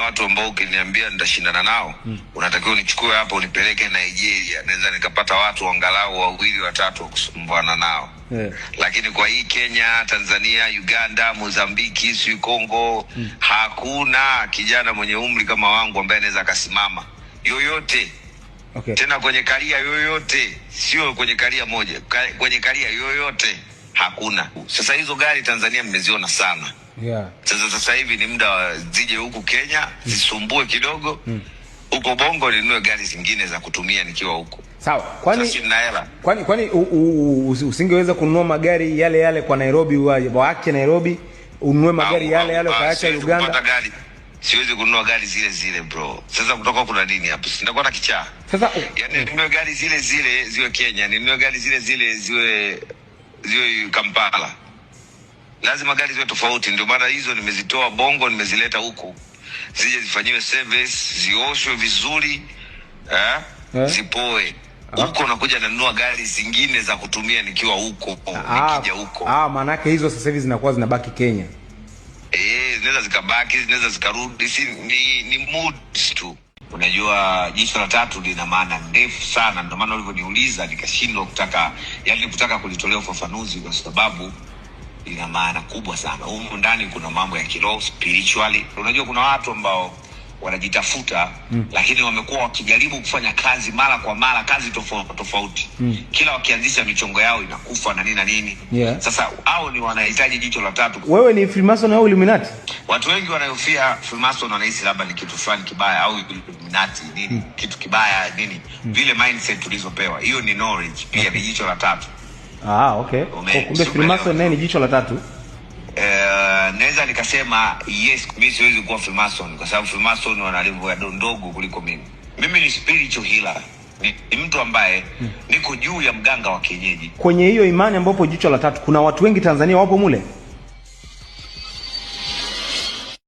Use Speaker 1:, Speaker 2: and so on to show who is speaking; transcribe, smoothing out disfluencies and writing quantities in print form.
Speaker 1: watu ambao ukiniambia nitashindana nao, unatakiwa unichukue hapa unipeleke Nigeria, naweza nikapata watu angalau wawili watatu kusumbuana nao. Lakini kwa hii Kenya, Tanzania, Uganda, Mozambiki, Sui Kongo, hakuna kijana mwenye umri kama wangu ambaye anaweza akasimama yoyote. Tena kwenye karia yoyote, sio kwenye karia moja, kwenye karia yoyote hakuna. Sasa hizo gari Tanzania mmeziona sana. Sasa hivi ni muda zije huku Kenya, zisumbue kidogo. Huko Bongo ninunue gari zingine za kutumia nikiwa huko.
Speaker 2: Sawa. Kwani usingeweza kununua magari yale yale kwa Nairobi, waache Nairobi, ununue magari yale yale ukaacha Uganda?
Speaker 1: Siwezi kununua gari zile zile bro. Sasa kutoka kuna nini hapo? Sitakuwa na kichaa.
Speaker 2: Sasa
Speaker 1: yani ninunue gari zile zile ziwe Kenya, ninunue gari zile zile ziwe Kampala. Lazima gari ziwe tofauti. Ndio maana hizo nimezitoa Bongo nimezileta huku. Zije zifanyiwe service, zioshwe vizuri, zipoe. Huko nakuja nanunua gari zingine za kutumia nikiwa huko, nikija huko.
Speaker 2: Maana yake hizo sasa hivi zinakuwa zinabaki Kenya.
Speaker 1: Zinaweza zikabaki, zinaweza zikarudi, ni mood tu. Unajua jicho la tatu lina maana ndefu sana, ndio maana ulivyoniuliza nikashindwa kutaka kulitolea ufafanuzi kwa sababu lina maana kubwa sana. Huko ndani kuna mambo ya kiroho, spiritually. Unajua kuna watu ambao wanajitafuta, lakini wamekuwa wakijaribu kufanya kazi mara kwa mara, kazi tofauti. Kila wakianzisha michongo yao inakufa na nini na nini. Sasa hao ni wanahitaji jicho la tatu.
Speaker 2: Wewe ni Freemason au Illuminati?
Speaker 1: Watu wengi wanayofia Freemason wanahisi labda ni kitu fulani kibaya au Illuminati nini, kitu kibaya nini. Vile mindset tulizopewa. Hiyo ni knowledge, pia ni jicho la tatu.
Speaker 2: Okay. Kumbe Freemason naye ni jicho la tatu.
Speaker 1: Naweza nikasema yes, mimi siwezi kuwa Freemason kwa sababu Freemason wana level ya ndogo kuliko mimi. Mimi ni spiritual healer. Ni mtu ambaye niko juu ya mganga wa kienyeji.
Speaker 2: Kwenye hiyo imani ambapo jicho la tatu, kuna watu wengi Tanzania wapo mule?